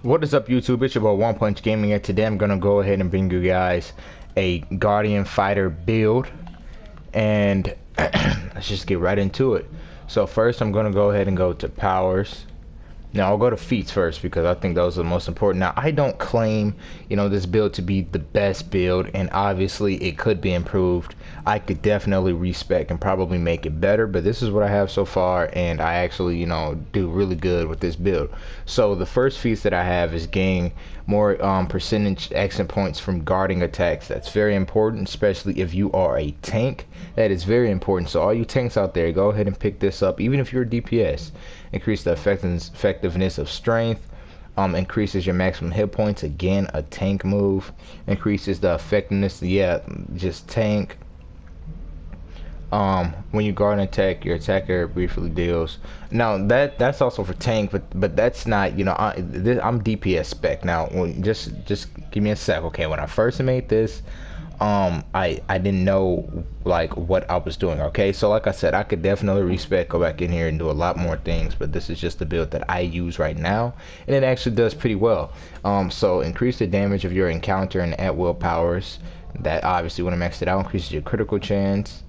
What is up, YouTube? It's your boy One Punch Gaming, and today I'm gonna go ahead and bring you guys a Guardian Fighter build, and let's just get right into it. So first, I'm gonna go ahead and go to powers. Now I'll go to feats first because I think those are the most important. Now I don't claim, this build to be the best build, and obviously it could be improved. I could definitely respec and probably make it better, but this is what I have so far, and I actually, do really good with this build. So the first feats that I have is gain more percentage accent points from guarding attacks. That's very important, especially if you are a tank. That is very important. So all you tanks out there, go ahead and pick this up, even if you're a DPS. Increase the effectiveness of strength, increases your maximum hit points, again a tank move. Increases the effectiveness, just tank. When you guard an attack, your attacker briefly deals. Now that's also for tank, but that's not, I'm DPS spec. Now just give me a sec. Okay, when I first made this, I didn't know like what I was doing. Okay, so like I said, I could definitely respec, go back in here and do a lot more things, but this is just the build that I use right now, and it actually does pretty well. So increase the damage of your encounter and at will powers. That obviously, when I maxed it out, increases your critical chance.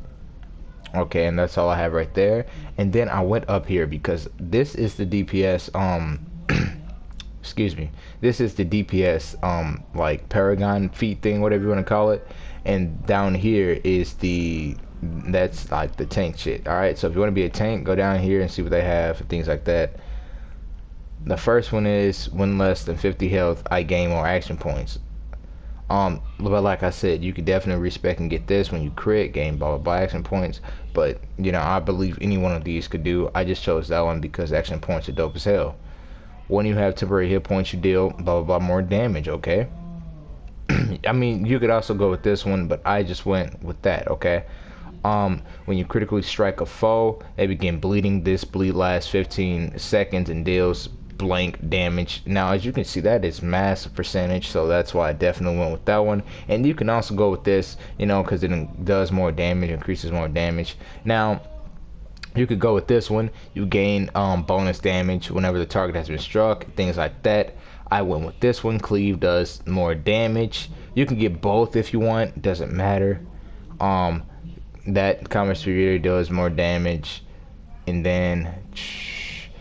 Okay, and that's all I have right there. And then I went up here because this is the DPS excuse me, this is the DPS like paragon feat thing, whatever you want to call it, and down here is that's like the tank shit. All right, so if you want to be a tank, go down here and see what they have, things like that. The first one is when less than 50 health, I gain more action points. But like I said, you could definitely respec and get this when you crit, gain blah blah blah action points. But I believe any one of these could do. I just chose that one because action points are dope as hell. When you have temporary hit points, you deal blah blah blah more damage. Okay. I mean, you could also go with this one, but I just went with that. Okay. When you critically strike a foe, they begin bleeding. This bleed lasts 15 seconds and deals blank damage. Now as you can see, that is massive percentage, so that's why I definitely went with that one. And you can also go with this, because it does more damage, increases more damage. Now you could go with this one. You gain bonus damage whenever the target has been struck, things like that. I went with this one. Cleave does more damage. You can get both if you want, doesn't matter. That combat superior does more damage. And then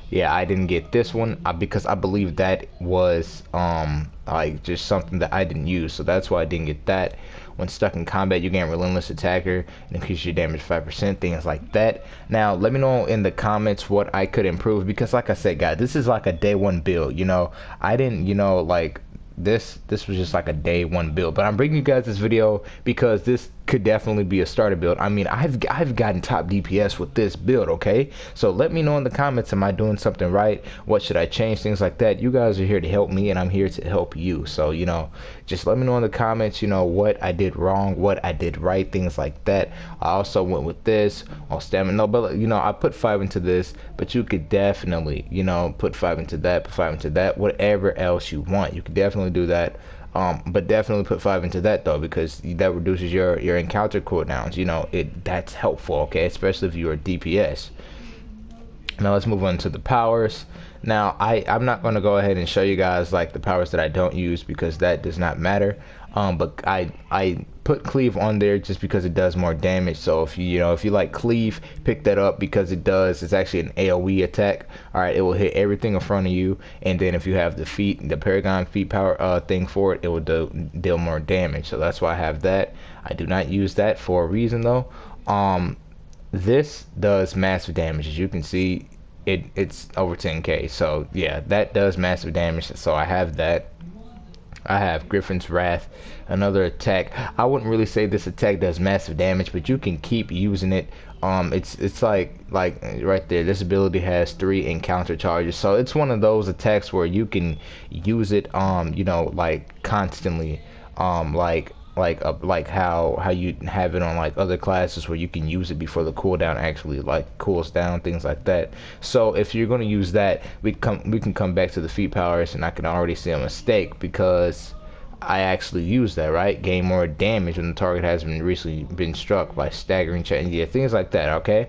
yeah, I didn't get this one because I believe that was like just something that I didn't use, so that's why I didn't get that. When stuck in combat, you gain relentless attacker and increase your damage 5%, things like that. Now let me know in the comments what I could improve, because like I said, guys, this is like a day one build. I didn't like this was just like a day one build, but I'm bringing you guys this video because this could definitely be a starter build. I mean, I've gotten top DPS with this build. Okay, so let me know in the comments, am I doing something right? What should I change? Things like that. You guys are here to help me, and I'm here to help you. So just let me know in the comments what I did wrong, what I did right, things like that. I also went with this on stamina. No, but I put 5 into this, but you could definitely put 5 into that, put 5 into that, whatever else you want. You could definitely do that. But definitely put 5 into that though, because that reduces your encounter cooldowns. That's helpful, okay, especially if you're a DPS. Now let's move on to the powers. Now I'm not going to go ahead and show you guys like the powers that I don't use, because that does not matter. But I put cleave on there just because it does more damage. So if you like cleave, pick that up because it's actually an AoE attack. All right, it will hit everything in front of you, and then if you have the paragon feat power thing for it, it will deal more damage. So that's why I have that. I do not use that for a reason though. This does massive damage, as you can see. It's over 10k, so yeah, that does massive damage, so I have that. I have Griffin's Wrath, another attack. I wouldn't really say this attack does massive damage, but you can keep using it. It's like right there, this ability has 3 encounter charges, so it's one of those attacks where you can use it like constantly, like how you have it on like other classes where you can use it before the cooldown actually like cools down, things like that. So if you're going to use that, we can come back to the feat powers, and I can already see a mistake because I actually use that, right? Gain more damage when the target has recently been struck by staggering change, yeah, things like that. Okay,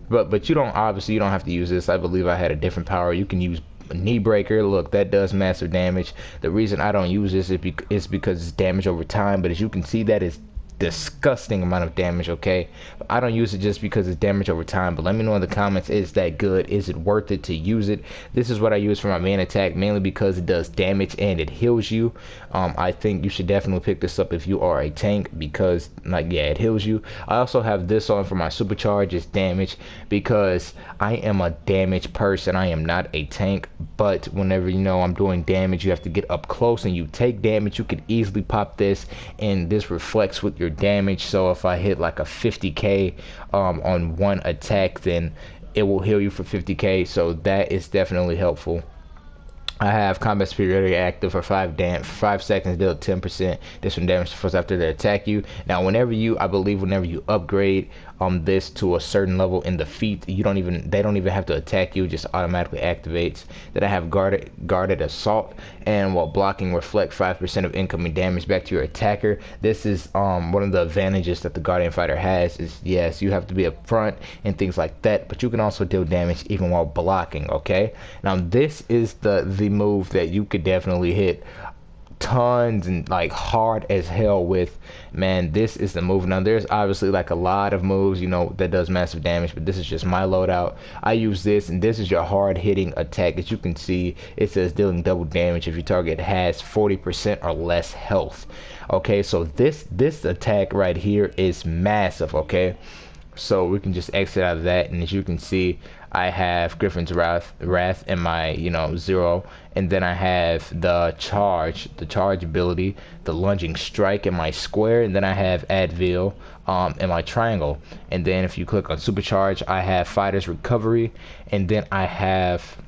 but you don't have to use this. I believe I had a different power. You can use Knee breaker, look, that does massive damage. The reason I don't use this is because it's damage over time, but as you can see, that is disgusting amount of damage. Okay, I don't use it just because it's damage over time, but let me know in the comments, is that good? Is it worth it to use it? This is what I use for my main attack, mainly because it does damage and it heals you. I think you should definitely pick this up if you are a tank, because like, yeah, it heals you. I also have this on for my supercharge. It's damage because I am a damage person. I am not a tank, but whenever I'm doing damage, you have to get up close and you take damage. You can easily pop this, and this reflects with your damage. So if I hit like a 50k on one attack, then it will heal you for 50k. So that is definitely helpful. I have combat superiority active for 5 seconds, deal 10% additional damage first after they attack you. Now whenever you upgrade this to a certain level in the feat, they don't even have to attack you, it just automatically activates. Then I have guarded assault, and while blocking, reflect 5% of incoming damage back to your attacker. This is one of the advantages that the Guardian Fighter has, is yes, you have to be up front and things like that, but you can also deal damage even while blocking. Okay, now this is the move that you could definitely hit tons and like hard as hell with. Man, this is the move. Now there's obviously like a lot of moves that does massive damage, but this is just my loadout. I use this, and this is your hard hitting attack. As you can see, it says dealing double damage if your target has 40% or less health. Okay, so this attack right here is massive. Okay, so we can just exit out of that, and as you can see, I have Griffin's Wrath in my 0, and then I have the charge ability, the lunging strike in my square, and then I have Advil in my triangle. And then if you click on supercharge, I have Fighter's Recovery, and then I have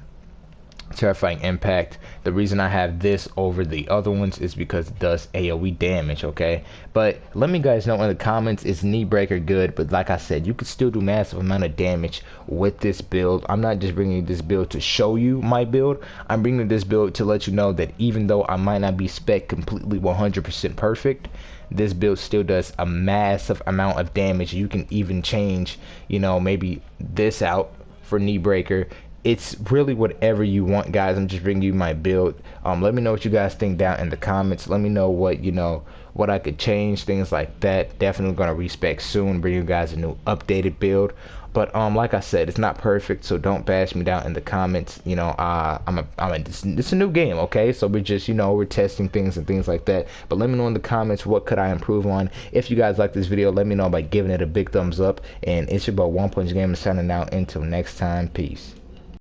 Terrifying Impact. The reason I have this over the other ones is because it does AoE damage. Okay, but let me guys know in the comments, is Knee Breaker good? But like I said, you could still do massive amount of damage with this build. I'm not just bringing this build to show you my build, I'm bringing this build to let you know that even though I might not be spec completely 100% perfect, this build still does a massive amount of damage. You can even change maybe this out for Knee Breaker. It's really whatever you want, guys. I'm just bringing you my build. Let me know what you guys think down in the comments. Let me know what I could change, things like that. Definitely gonna respec soon, bring you guys a new updated build. But like I said, it's not perfect, so don't bash me down in the comments. It's a new game, okay? So we're just we're testing things and things like that. But let me know in the comments, what could I improve on? If you guys like this video, let me know by giving it a big thumbs up. And it's your boy One Punch Gamer signing out. Until next time, peace.